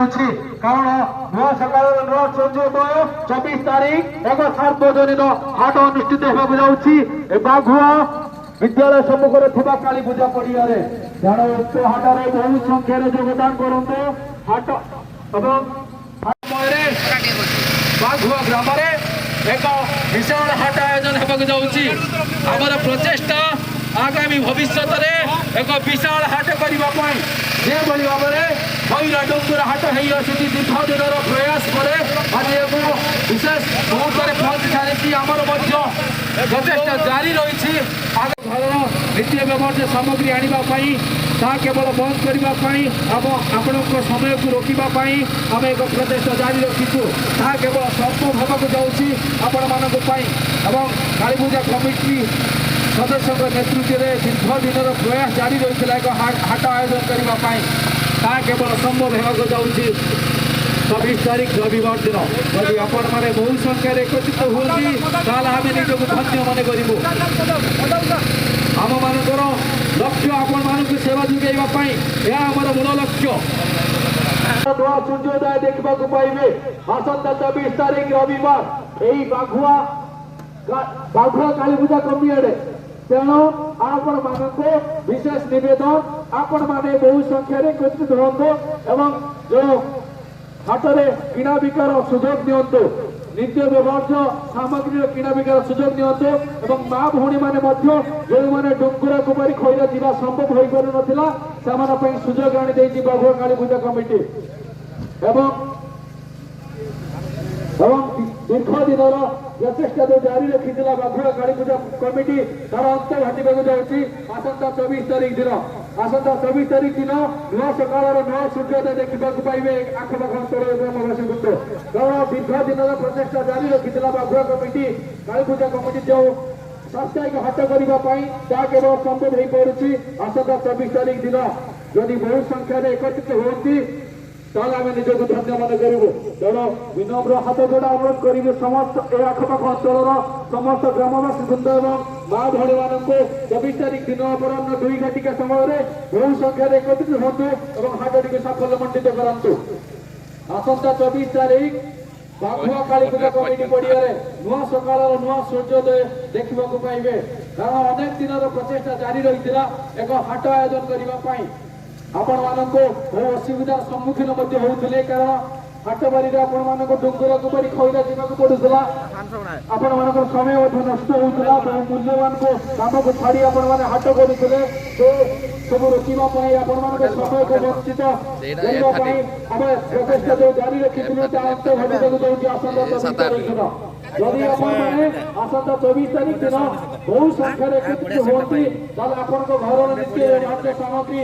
কারণ নূয়া সকালের নূয়া সূর্যোদয় 24 তারিখ এক সার্বজনীন হাট অনুষ্ঠিত ହେବାକୁ ଯାଉଛି ଏ ବାଘୁଆ ବିଦ୍ୟାଳୟ ସମ୍ମୁଖରେ ଥିବା କାଳୀ ପୂଜା ପଡ଼ିଆରେ। ତେଣୁ ଉକ୍ତ ହାଟରେ ବହୁ ସଂଖ୍ୟାରେ ଯୋଗଦାନ କରନ୍ତୁ। ହାଟ ଏବଂ ସମୟରେ ବାଘୁଆ ଗ୍ରାମରେ ଏକ ବିଶାଳ ହାଟ ଆୟୋଜନ ହେବାକୁ ଯାଉଛି। ଆମର ପ୍ରଚେଷ୍ଟା ଆଗାମୀ ଭବିଷ୍ୟତରେ ଏକ ବିଶାଳ ହାଟ କରିବା ପାଇଁ ଯେଭଳି ଭାବରେ ଭୈରା ଡଙ୍ଗୁର ହାଟ ହେଇ ଆସୁଛି ଦୀର୍ଘ ଦିନର ପ୍ରୟାସ ପରେ ଆଜି ଏକ ବିଶେଷ ମୁହୂର୍ତ୍ତରେ ପହଞ୍ଚି ସାରିଛି। ଆମର ମଧ୍ୟ ପ୍ରଚେଷ୍ଟା ଜାରି ରହିଛି ଘରର ନିତ୍ୟ ବ୍ୟବହାର୍ଯ୍ୟ ସାମଗ୍ରୀ ଆଣିବା ପାଇଁ, ତାହା କେବଳ ବନ୍ଦ କରିବା ପାଇଁ ଆପଣଙ୍କ ସମୟକୁ ରୋକିବା ପାଇଁ ଆମେ ଏକ ପ୍ରଚେଷ୍ଟା ଜାରି ରଖିଛୁ। ତାହା କେବଳ ସମ୍ଭବ ହେବାକୁ ଯାଉଛି ଆପଣମାନଙ୍କ ପାଇଁ ଏବଂ କାଳୀପୂଜା କମିଟି ସଦସ୍ୟଙ୍କ ନେତୃତ୍ୱରେ ଦୀର୍ଘ ଦିନର ପ୍ରୟାସ ଜାରି ରହିଥିଲା ଏକ ହାଟ ଆୟୋଜନ କରିବା ପାଇଁ। ତାହା କେବଳ ସମ୍ଭବ ହେବାକୁ ଯାଉଛି 24 ତାରିଖ ରବିବାର ଦିନ। ଯଦି ଆପଣମାନେ ବହୁ ସଂଖ୍ୟାରେ ଏକତ୍ରିତ ହୁଅନ୍ତି ତାହେଲେ ଆମେ ନିଜକୁ ଧନ୍ୟ ମନେ କରିବୁ। ଆମମାନଙ୍କର ଲକ୍ଷ୍ୟ ଆପଣମାନଙ୍କୁ ସେବା ଯୋଗାଇବା ପାଇଁ, ଏହା ଆମର ମୂଳ ଲକ୍ଷ୍ୟ। ନୂଆ ସୂର୍ଯ୍ୟୋଦୟ ଦେଖିବାକୁ ପାଇବେ ଆସନ୍ତା 24 ତାରିଖ ରବିବାର ଏହି ବାଘୁଆ କାଳୀପୂଜା କମିଟିରେ। ତେଣୁ ଆପଣମାନଙ୍କୁ ବିଶେଷ ନିବେଦନ, ଆପଣମାନେ ବହୁ ସଂଖ୍ୟାରେ ଏକତ୍ରିତ ହୁଅନ୍ତୁ ଏବଂ ଯେଉଁ ହାଟରେ କିଣା ବିକାର ସୁଯୋଗ ନିଅନ୍ତୁ, ନିତ୍ୟ ବ୍ୟବହାର୍ଯ୍ୟ ସାମଗ୍ରୀର କିଣା ବିକାର ସୁଯୋଗ ନିଅନ୍ତୁ ଏବଂ ମା ଭଉଣୀମାନେ ମଧ୍ୟ ଯେଉଁମାନେ ଡୁଙ୍ଗୁରା କୁମାରୀ ଖଇରା ଯିବା ସମ୍ଭବ ହୋଇପାରୁନଥିଲା ସେମାନଙ୍କ ପାଇଁ ସୁଯୋଗ ଆଣିଦେଇଛି ବାଘୁଆ କାଳୀପୂଜା କମିଟି। ଏବଂ ଦୀର୍ଘ ଦିନର ପ୍ରଚେଷ୍ଟା ଯେଉଁ ଜାରି ରଖିଥିଲା ବାଘୁଆ କାଳୀପୂଜା କମିଟି ତାର ଅନ୍ତ ଘଟିବାକୁ ଯାଉଛି ଆସନ୍ତା 24 ତାରିଖ ଦିନ। ଆସନ୍ତା 24 ତାରିଖ ଦିନ ନୂଆ ସକାଳର ନୂଆ ସୂର୍ଯ୍ୟୋଦୟ ଦେଖିବାକୁ ପାଇବେ ଆଖପାଖ ଅଞ୍ଚଳର ଗ୍ରାମବାସୀ ବୃନ୍ଦ। କାରଣ ଦୀର୍ଘ ଦିନର ପ୍ରଚେଷ୍ଟା ଜାରି ରଖିଥିଲା ବାଘୁଆ କମିଟି କାଳୀପୂଜା କମିଟି ଯେଉଁ ସାପ୍ତାହିକ ହାଟ କରିବା ପାଇଁ, ତାହା କେବଳ ସମ୍ଭବ ହୋଇପାରୁଛି ଆସନ୍ତା 24 ତାରିଖ ଦିନ। ଯଦି ବହୁ ସଂଖ୍ୟାରେ ଏକତ୍ରିତ ହୁଅନ୍ତି ତାହେଲେ ଆମେ ନିଜକୁ ଧନ୍ୟ ମନେ କରିବୁ। ତେଣୁ ବିନମ୍ର ହାତ ଯୋଡ଼ା ଅନୁରୋଧ କରିବେ ସମସ୍ତ ଏ ଆଖପାଖ ଅଞ୍ଚଳର ସମସ୍ତ ଗ୍ରାମବାସୀ ବୃନ୍ଦ ଏବଂ ମା ଭଉଣୀମାନଙ୍କୁ 24 ତାରିଖ ଦିନ ଅପରାହ୍ନ 2 ଘଟିକା ସମୟରେ ବହୁ ସଂଖ୍ୟାରେ ଏକତ୍ରିତ ହୁଅନ୍ତୁ ଏବଂ ହାଟଟିକୁ ସାଫଲ୍ୟମଣ୍ଡିତ କରନ୍ତୁ। ଆସନ୍ତା 24 ତାରିଖ ବାଘୁଆ କାଳୀପୂଜା କମିଟି ପଡ଼ିଆରେ ନୂଆ ସକାଳର ନୂଆ ସୂର୍ଯ୍ୟୋଦୟ ଦେଖିବାକୁ ପାଇବେ। କାରଣ ଅନେକ ଦିନର ପ୍ରଚେଷ୍ଟା ଜାରି ରହିଥିଲା ଏକ ହାଟ ଆୟୋଜନ କରିବା ପାଇଁ। ଆପଣମାନଙ୍କୁ ବହୁ ଅସୁବିଧାର ସମ୍ମୁଖୀନ ମଧ୍ୟ ହେଉଥିଲେ, କାରଣ ହାଟ ବାରିରେ ଆପଣମାନଙ୍କୁ ଡୁଙ୍ଗୁରା କୁମାରୀ ଖଇରା ଯିବାକୁ ପଡୁଥିଲା, ଆପଣମାନଙ୍କର ସମୟ ମଧ୍ୟ ନଷ୍ଟ ହେଉଥିଲା। ବହୁ ମୂଲ୍ୟବାନଙ୍କୁ କାମକୁ ଛାଡ଼ି ଆପଣମାନେ ହାଟ କରୁଥିଲେ। ସେ ସବୁ ରୋକିବା ପାଇଁ, ଆପଣମାନଙ୍କ ସମୟକୁ ବଞ୍ଚିତ କରିବା ପାଇଁ ଆମେ ପ୍ରଚେଷ୍ଟା ଯେଉଁ ଜାରି ରଖିଥିଲୁ ତାହା ଅନ୍ତ ଘଟିବାକୁ ଯାଉଛି ଆସନ୍ତା 24 ତାରିଖ ଦିନ। ଯଦି ଆପଣମାନେ ଆସନ୍ତା 24 ତାରିଖ ଦିନ ବହୁ ସଂଖ୍ୟାରେ ଏକତ୍ରିତ ହୁଅନ୍ତି ତାହେଲେ ଆପଣଙ୍କ ଘରର ନିତ୍ୟ ବ୍ୟବହାର୍ଯ୍ୟ ସାମଗ୍ରୀ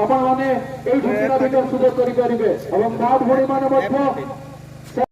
ଆପଣମାନେ ଏଇଠି କିଣା ବିକା ସୁଯୋଗ କରିପାରିବେ ଏବଂ ମା ଭଉଣୀମାନେ ମଧ୍ୟ